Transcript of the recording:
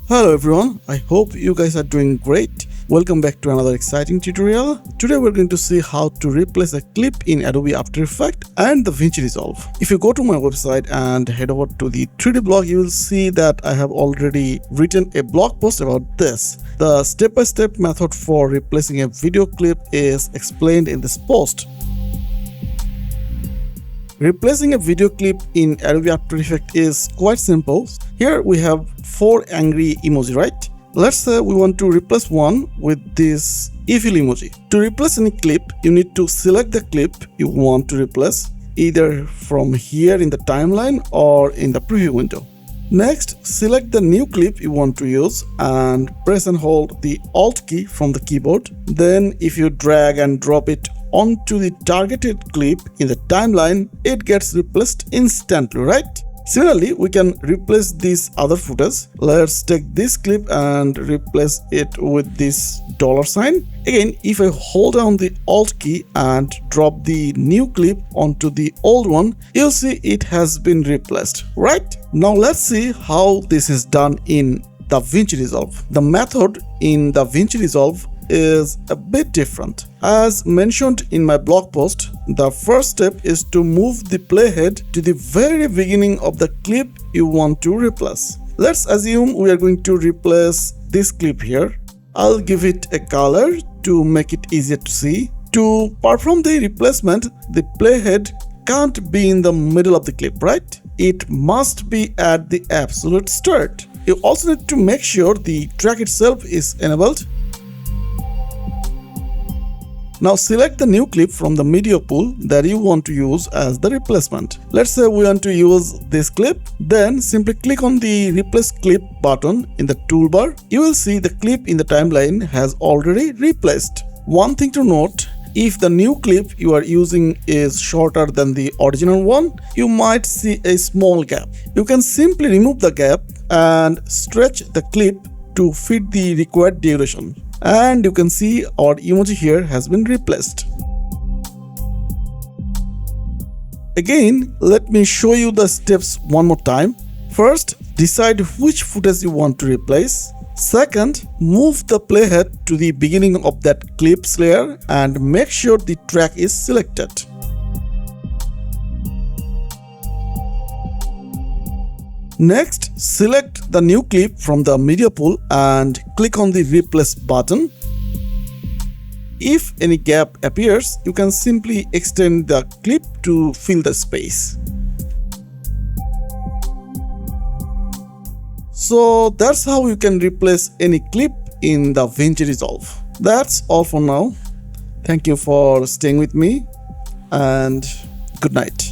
Hello everyone, I hope you guys are doing great. Welcome back to another exciting tutorial. Today we're going to see how to replace a clip in Adobe After Effects and the DaVinci Resolve. If you go to my website and head over to the 3D blog, you will see that I have already written a blog post about this. The step-by-step method for replacing a video clip is explained in this post. Replacing a video clip in Adobe After Effects is quite simple. Here we have 4 angry emoji, right? Let's say we want to replace one with this evil emoji. To replace any clip, you need to select the clip you want to replace, either from here in the timeline or in the preview window. Next, select the new clip you want to use and press and hold the Alt key from the keyboard. Then if you drag and drop it onto the targeted clip in the timeline, it gets replaced instantly, right? Similarly, we can replace this other footage. Let's take this clip and replace it with this $sign. Again, if I hold down the Alt key and drop the new clip onto the old one, you'll see it has been replaced, right? Now let's see how this is done in DaVinci Resolve. The method in DaVinci Resolve is a bit different. As mentioned in my blog post, the first step is to move the playhead to the very beginning of the clip you want to replace. Let's assume we are going to replace this clip here. I'll give it a color to make it easier to see. To perform the replacement, the playhead can't be in the middle of the clip, right? It must be at the absolute start. You also need to make sure the track itself is enabled. Now select the new clip from the media pool that you want to use as the replacement. Let's say we want to use this clip. Then simply click on the replace clip button in the toolbar. You will see the clip in the timeline has already replaced. One thing to note, if the new clip you are using is shorter than the original one, you might see a small gap. You can simply remove the gap and stretch the clip to fit the required duration. And you can see our emoji here has been replaced. Again, let me show you the steps one more time. First, decide which footage you want to replace. Second, move the playhead to the beginning of that clips layer and make sure the track is selected. Next, select the new clip from the media pool and click on the replace button. If any gap appears, you can simply extend the clip to fill the space. So that's how you can replace any clip in the DaVinci Resolve. That's all for now. Thank you for staying with me and good night.